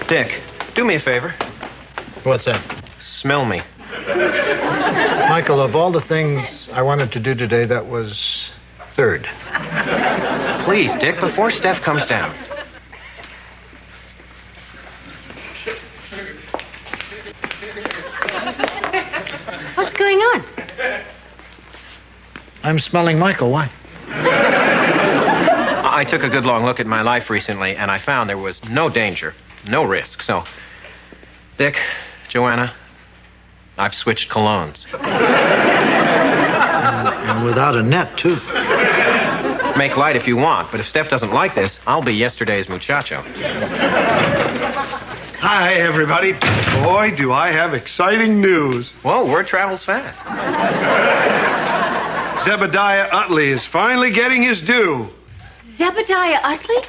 Dick, do me a favor. What's that? Smell me. Michael, of all the things I wanted to do today, that was third. Please, Dick, before Steph comes down. What's going on? I'm smelling Michael. Why? I took a good long look at my life recently, and I found there was no danger, no risk. So, Dick, Joanna, I've switched colognes. And without a net, too. Make light if you want, but if Steph doesn't like this, I'll be yesterday's muchacho. Hi, everybody. Boy, do I have exciting news. Whoa, word travels fast. Zebediah Utley is finally getting his due. Zebediah Utley?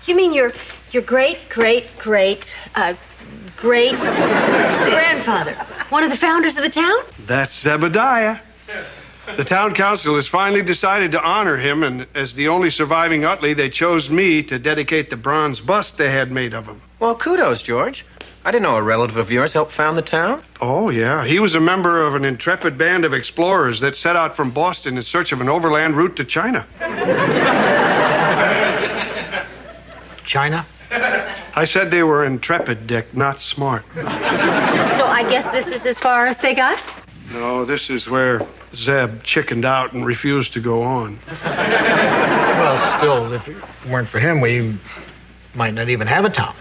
You mean your great-grandfather? One of the founders of the town? That's Zebediah. The town council has finally decided to honor him, and as the only surviving Utley, they chose me to dedicate the bronze bust they had made of him. Well, kudos, George. I didn't know a relative of yours helped found the town. Oh, yeah. He was a member of an intrepid band of explorers that set out from Boston in search of an overland route to China. China? I said they were intrepid, Dick, not smart. So I guess this is as far as they got? No, this is where Zeb chickened out and refused to go on. Well, still, if it weren't for him, we might not even have a town.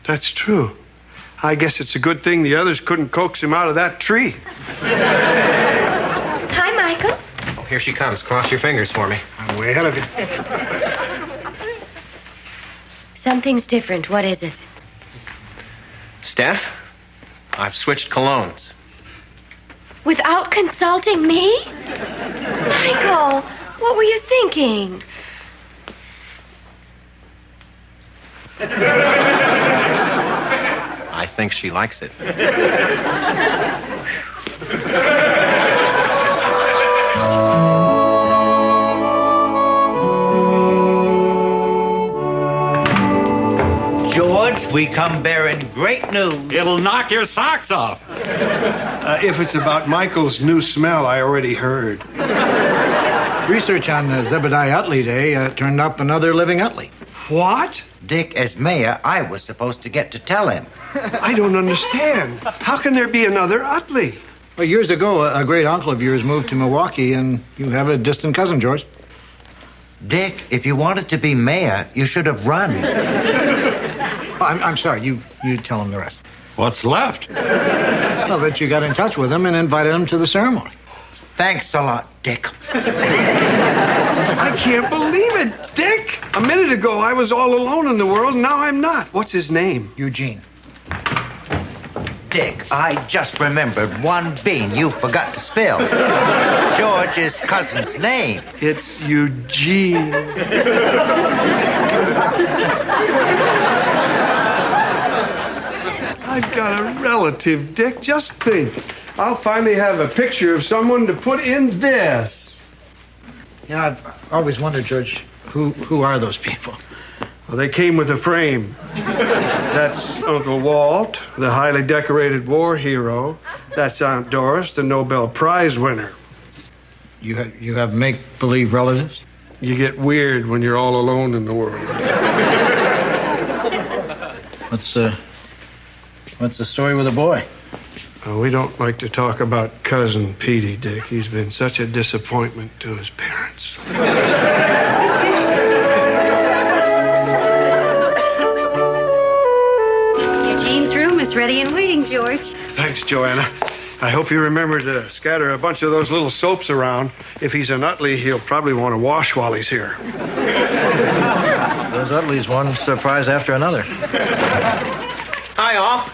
That's true. I guess it's a good thing the others couldn't coax him out of that tree. Hi, Michael. Oh, here she comes. Cross your fingers for me. I'm way ahead of you. Something's different. What is it? Steph, I've switched colognes. Without consulting me? Michael, what were you thinking? I think she likes it. George, we come bearing great news. It'll knock your socks off. If it's about Michael's new smell, I already heard. Research on Zebediah Utley Day turned up another living Utley. What? Dick, as mayor, I was supposed to get to tell him. I don't understand. How can there be another Utley? Well, years ago, a great uncle of yours moved to Milwaukee, and you have a distant cousin, George. Dick, if you wanted to be mayor, you should have run. Oh, I'm sorry. You tell him the rest. What's left? Well, that you got in touch with him and invited him to the ceremony. Thanks a lot, Dick. I can't believe it, Dick. A minute ago, I was all alone in the world, and now I'm not. What's his name? Eugene. Dick, I just remembered one bean you forgot to spill. George's cousin's name. It's Eugene. I've got a relative, Dick. Just think. I'll finally have a picture of someone to put in this. You know, I've always wondered, George, who are those people? Well, they came with a frame. That's Uncle Walt, the highly decorated war hero. That's Aunt Doris, the Nobel Prize winner. You have make-believe relatives? You get weird when you're all alone in the world. What's the story with the boy? We don't like to talk about Cousin Petey, Dick. He's been such a disappointment to his parents. Eugene's room is ready and waiting, George. Thanks, Joanna. I hope you remember to scatter a bunch of those little soaps around. If he's an Utley, he'll probably want to wash while he's here. Those Utleys, one surprise after another. Hi, all.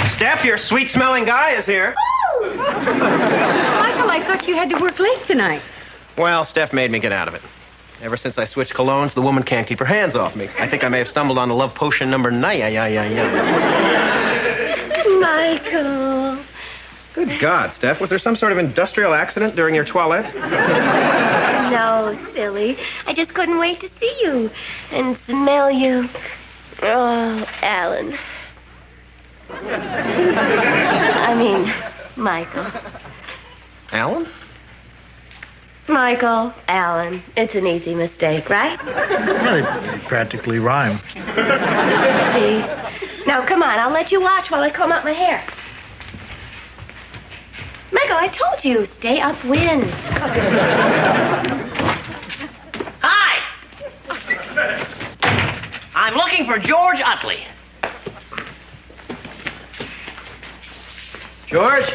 Steph, your sweet-smelling guy is here. Michael, I thought you had to work late tonight. Well, Steph made me get out of it. Ever since I switched colognes, the woman can't keep her hands off me. I think I may have stumbled on the love potion number 9. Michael. Good God, Steph. Was there some sort of industrial accident during your toilette? No, silly. I just couldn't wait to see you and smell you. Oh, Alan. I mean, Michael. Alan? Michael, Alan. It's an easy mistake, right? Well, they practically rhyme. See? Now, come on. I'll let you watch while I comb out my hair. Michael, I told you, stay upwind. Hi! I'm looking for George Utley. George?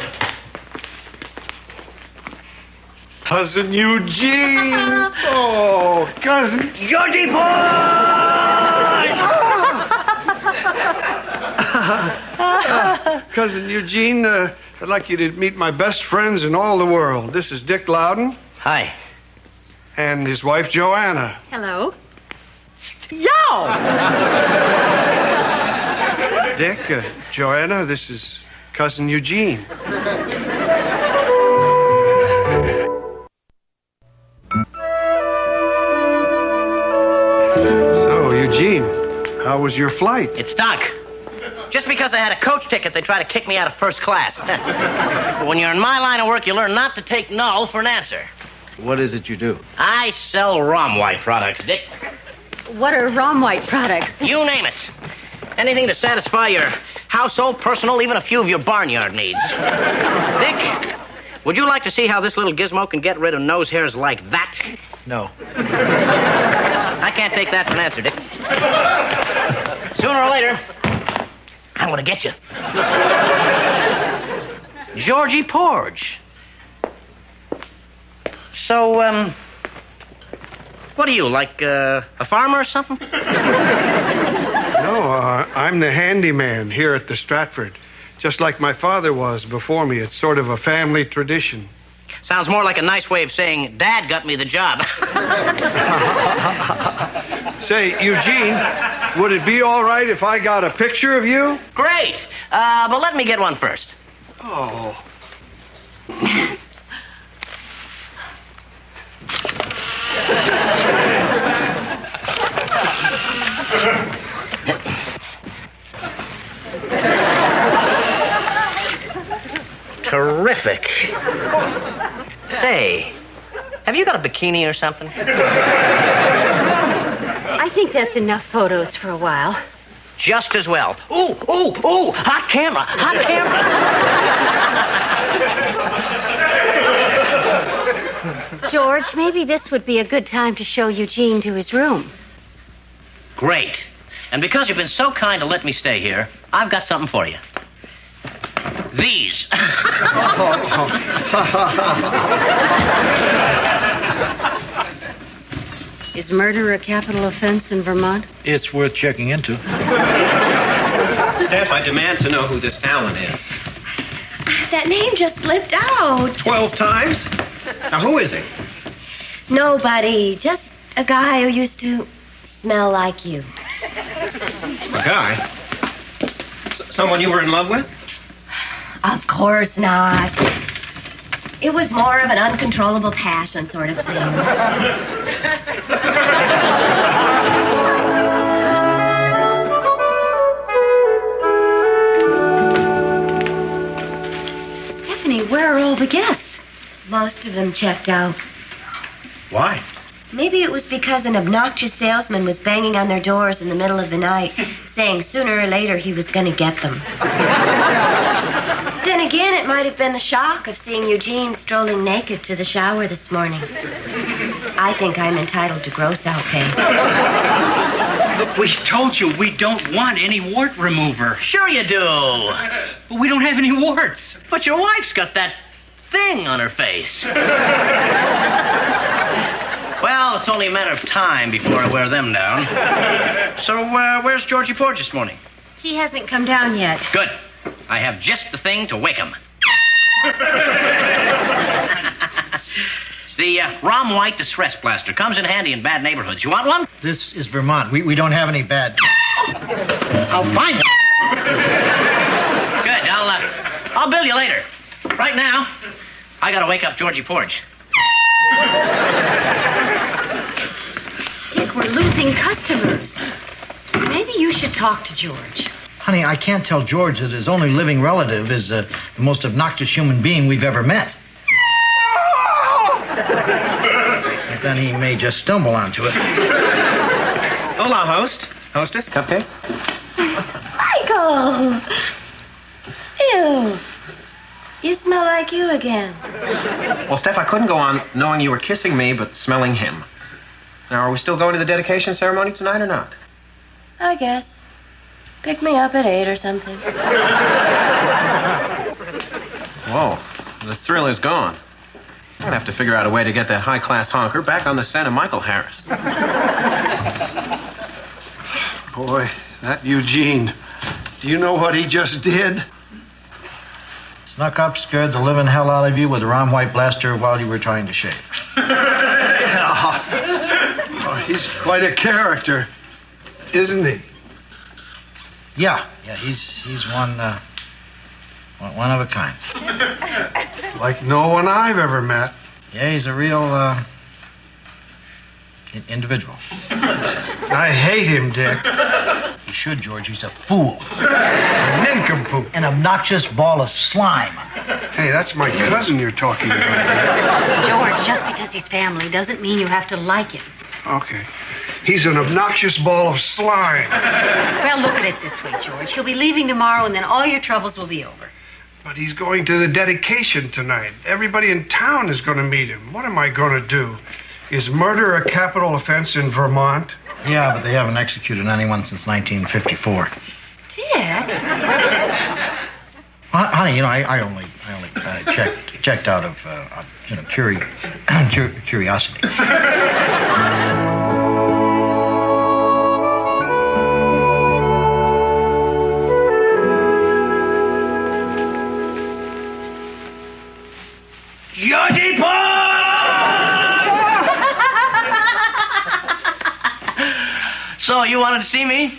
Cousin Eugene. Oh, cousin. Georgie Boys! Cousin Eugene, I'd like you to meet my best friends in all the world. This is Dick Loudon Hi. and his wife, Joanna. Hello. Yo! Dick, Joanna, this is Cousin Eugene. So, Eugene, how was your flight? It stunk. Just because I had a coach ticket, they try to kick me out of first class. But when you're in my line of work, you learn not to take no for an answer. What is it you do? I sell Rom White products, Dick. What are Rom White products? You name it. Anything to satisfy your household, personal, even a few of your barnyard needs. Dick, would you like to see how this little gizmo can get rid of nose hairs like that? No. I can't take that for an answer, Dick. Sooner or later, I'm gonna get you. Georgie Porge. So, what are you, like a farmer or something? No, I'm the handyman here at the Stratford. Just like my father was before me. It's sort of a family tradition. Sounds more like a nice way of saying Dad got me the job. Say, Eugene, would it be all right if I got a picture of you? Great. But let me get one first. Oh. Terrific. Say, have you got a bikini or something? I think that's enough photos for a while. Just as well. Ooh, ooh, ooh! Hot camera! Hot camera! George, maybe this would be a good time to show Eugene to his room. Great. And because you've been so kind to let me stay here, I've got something for you. These. Is murder a capital offense in Vermont? It's worth checking into. Steph, I demand to know who this Alan is. That name just slipped out. 12 times? Now, who is he? Nobody. Just a guy who used to smell like you. A guy? Someone you were in love with? Of course not. It was more of an uncontrollable passion sort of thing. Stephanie, where are all the guests? Most of them checked out. Why? Maybe it was because an obnoxious salesman was banging on their doors in the middle of the night, saying sooner or later he was going to get them. Then again, it might have been the shock of seeing Eugene strolling naked to the shower this morning. I think I'm entitled to gross out pay. Look, we told you we don't want any wart remover. Sure you do. But we don't have any warts. But your wife's got that thing on her face. Well, it's only a matter of time before I wear them down. So, where's Georgie Porge this morning? He hasn't come down yet. Good. I have just the thing to wake him. The Rom White Distress Blaster comes in handy in bad neighborhoods. You want one? This is Vermont. We don't have any bad... I'll find it. Good. I'll bill you later. Right now, I gotta wake up Georgie Porge. Dick, we're losing customers. Maybe you should talk to George. Honey, I can't tell George that his only living relative is the most obnoxious human being we've ever met. But then he may just stumble onto it. Hola, host. Hostess, cupcake. Michael! Ew. You smell like you again. Well, Steph, I couldn't go on knowing you were kissing me, but smelling him. Now, are we still going to the dedication ceremony tonight or not? I guess. Pick me up at 8 or something. Whoa, the thrill is gone. I'm gonna have to figure out a way to get that high-class honker back on the set of Michael Harris. Boy, that Eugene. Do you know what he just did? Snuck up, scared the living hell out of you with a Rom White blaster while you were trying to shave. Oh, he's quite a character, isn't he? Yeah, he's one of a kind. Like no one I've ever met. Yeah, he's a real, individual. I hate him, Dick. You should, George. He's a fool. A nincompoop. An obnoxious ball of slime. Hey, that's my cousin you're talking about. George, just because he's family doesn't mean you have to like him. Okay. He's an obnoxious ball of slime. Well, look at it this way, George. He'll be leaving tomorrow, and then all your troubles will be over. But he's going to the dedication tonight. Everybody in town is going to meet him. What am I going to do? Is murder a capital offense in Vermont? Yeah, but they haven't executed anyone since 1954. Dick? Honey, I only checked out of curiosity. Georgie Paul! So, you wanted to see me?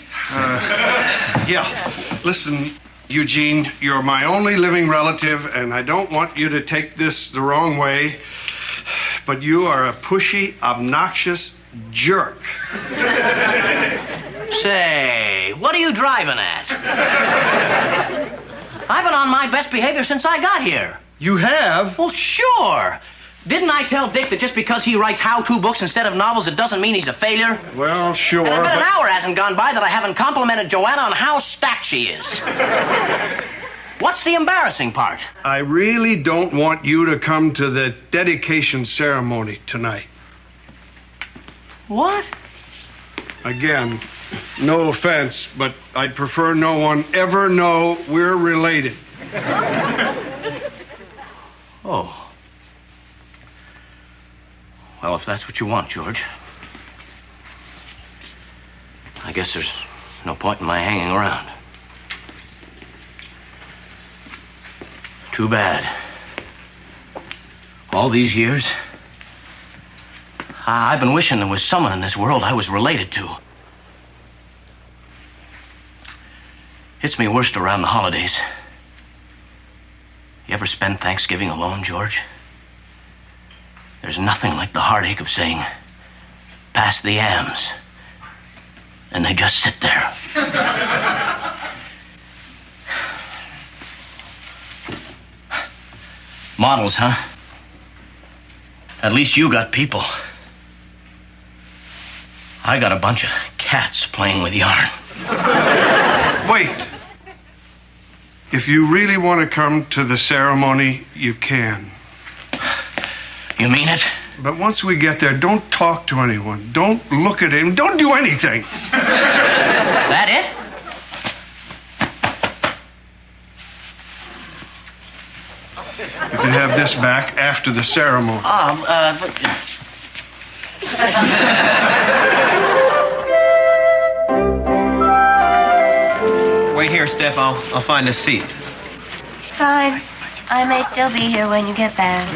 Yeah. Listen, Eugene, you're my only living relative, and I don't want you to take this the wrong way, but you are a pushy, obnoxious jerk. Say, what are you driving at? I've been on my best behavior since I got here. You have? Well, sure. Didn't I tell Dick that just because he writes how-to books instead of novels, it doesn't mean he's a failure? Well, sure, And I bet but... an hour hasn't gone by that I haven't complimented Joanna on how stacked she is. What's the embarrassing part? I really don't want you to come to the dedication ceremony tonight. What? Again, no offense, but I'd prefer no one ever know we're related. Oh. Well, if that's what you want, George, I guess there's no point in my hanging around. Too bad. All these years, I've been wishing there was someone in this world I was related to. Hits me worst around the holidays. You ever spend Thanksgiving alone, George? There's nothing like the heartache of saying, pass the yams. And they just sit there. Models, huh? At least you got people. I got a bunch of cats playing with yarn. Wait. If you really want to come to the ceremony, you can. You mean it? But once we get there, don't talk to anyone. Don't look at him. Don't do anything. That it? You can have this back after the ceremony. Wait here, Steph. I'll find us seats. Fine. I may still be here when you get back.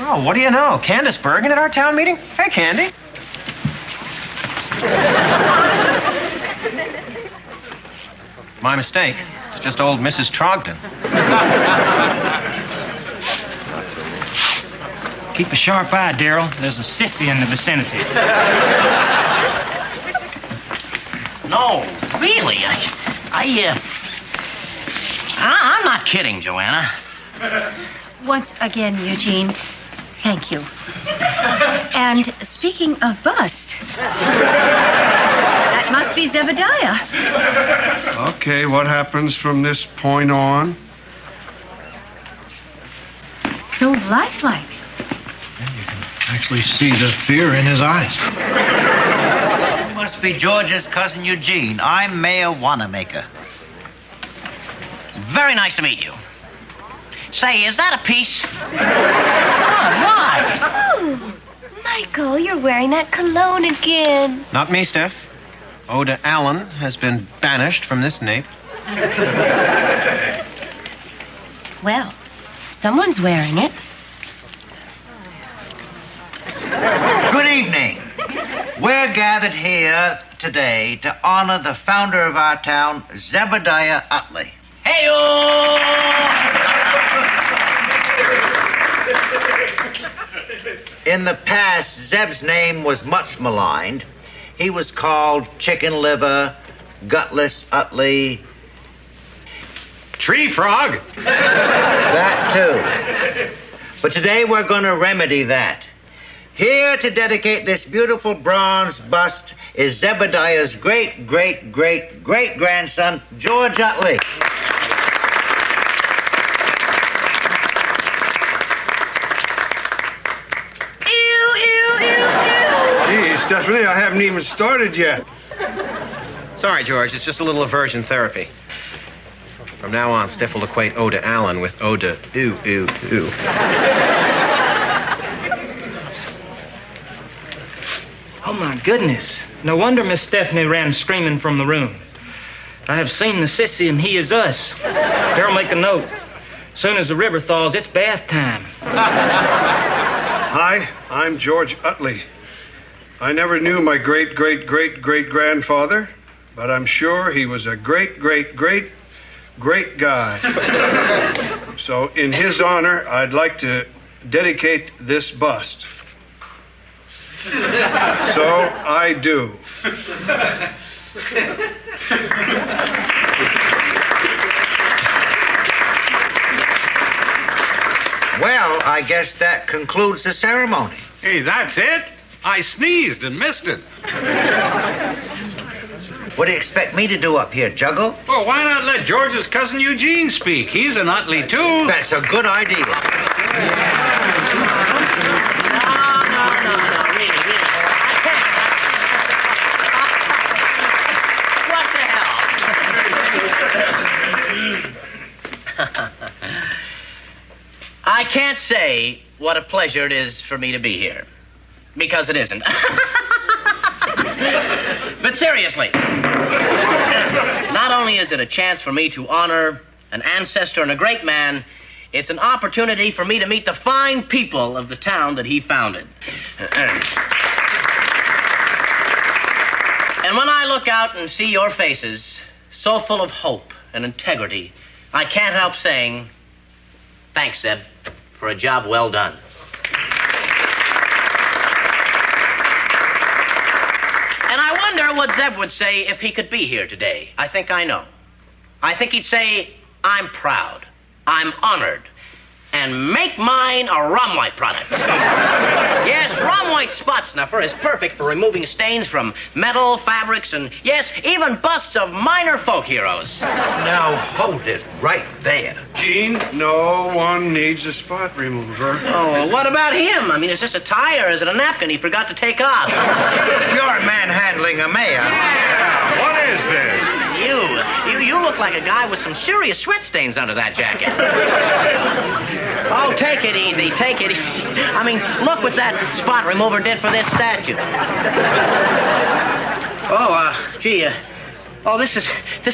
Oh, what do you know? Candace Bergen at our town meeting? Hey, Candy. My mistake. It's just old Mrs. Trogdon. Keep a sharp eye, Darryl. There's a sissy in the vicinity. No, really. I'm not kidding, Joanna. Once again, Eugene, thank you. And speaking of bus, that must be Zebediah. Okay, what happens from this point on? So lifelike. You can actually see the fear in his eyes. You must be George's cousin Eugene. I'm Mayor Wanamaker. Very nice to meet you. Say, is that a piece? Oh, Michael, you're wearing that cologne again. Not me, Steph. Oda Allen has been banished from this nape. Well, someone's wearing it. Good evening. We're gathered here today to honor the founder of our town, Zebediah Utley. Hey-o! In the past, Zeb's name was much maligned. He was called Chicken Liver, Gutless Utley. Tree frog. That too. But today we're going to remedy that. Here to dedicate this beautiful bronze bust is Zebediah's great-great-great-great-grandson, George Utley. Gee, Stephanie, I haven't even started yet. Sorry, George, it's just a little aversion therapy. From now on, Steph will equate Oda Allen with Oda ooh, ooh, ooh. Oh, my goodness. No wonder Miss Stephanie ran screaming from the room. I have seen the sissy, and he is us. Girl, make a note. Soon as the river thaws, it's bath time. Hi, I'm George Utley. I never knew my great-great-great-great-grandfather, but I'm sure he was a great-great-great-great guy. So in his honor, I'd like to dedicate this bust. So I do. Well, I guess that concludes the ceremony. Hey, that's it? I sneezed and missed it. What do you expect me to do up here, juggle? Well, why not let George's cousin Eugene speak? He's an Utley, too. That's a good idea. I can't say what a pleasure it is for me to be here, because it isn't. But seriously, not only is it a chance for me to honor an ancestor and a great man, it's an opportunity for me to meet the fine people of the town that he founded. And when I look out and see your faces, so full of hope and integrity, I can't help saying, thanks, Zeb, for a job well done. And I wonder what Zeb would say if he could be here today. I think I know. I think he'd say, I'm proud, I'm honored, and make mine a rum white product. Yes, rum white spot snuffer is perfect for removing stains from metal, fabrics, and yes, even busts of minor folk heroes. Now hold it right there. Gene, no one needs a spot remover. Oh, well, what about him? I mean, is this a tie or is it a napkin he forgot to take off? You're manhandling a mayor. Yeah, what is this? You look like a guy with some serious sweat stains under that jacket. Oh, take it easy, take it easy. I mean, look what that spot remover did for this statue. Oh, this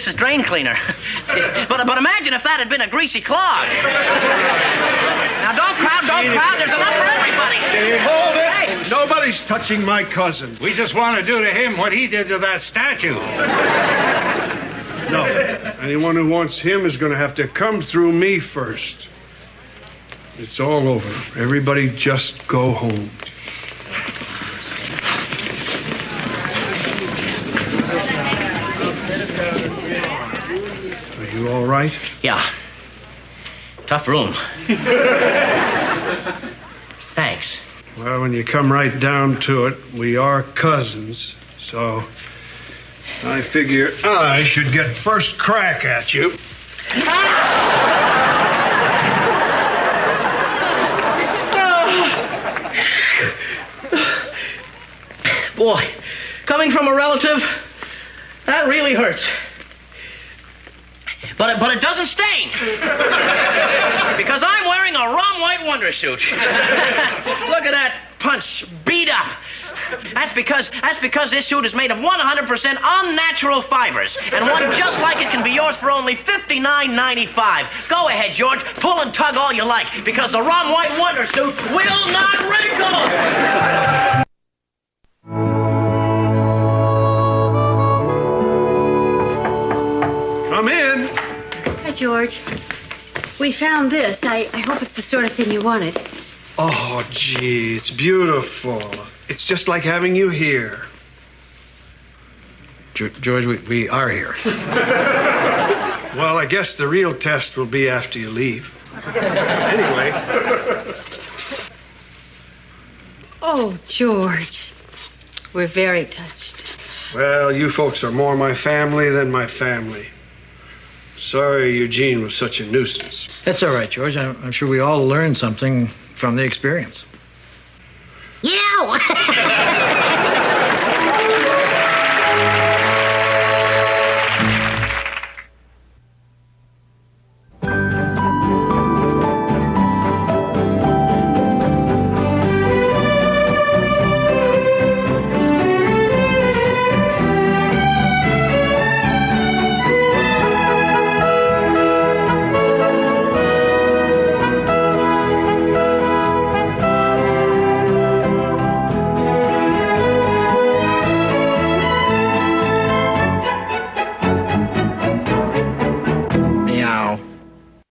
is drain cleaner. But imagine if that had been a greasy clog. Now, don't crowd, there's enough for everybody. Hold it! Hey. Nobody's touching my cousin. We just want to do to him what he did to that statue. No, anyone who wants him is going to have to come through me first. It's all over. Everybody just go home. You all right? Yeah. Tough room. Thanks. Well, when you come right down to it, we are cousins, so I figure I should get first crack at you. Boy, coming from a relative, that really hurts. But it doesn't sting. Because I'm wearing a rum white wonder suit. Look at that punch, beat up. That's because this suit is made of 100% unnatural fibers. And one just like it can be yours for only $59.95. Go ahead, George, pull and tug all you like, because the rum white wonder suit will not wrinkle. Come in. Hi, George. We found this. I hope it's the sort of thing you wanted. Oh, gee, it's beautiful. It's just like having you here. George, we are here. Well, I guess the real test will be after you leave. Anyway. Oh, George. We're very touched. Well, you folks are more my family than my family. Sorry Eugene was such a nuisance. That's all right, George. I'm sure we all learned something from the experience. Yeah.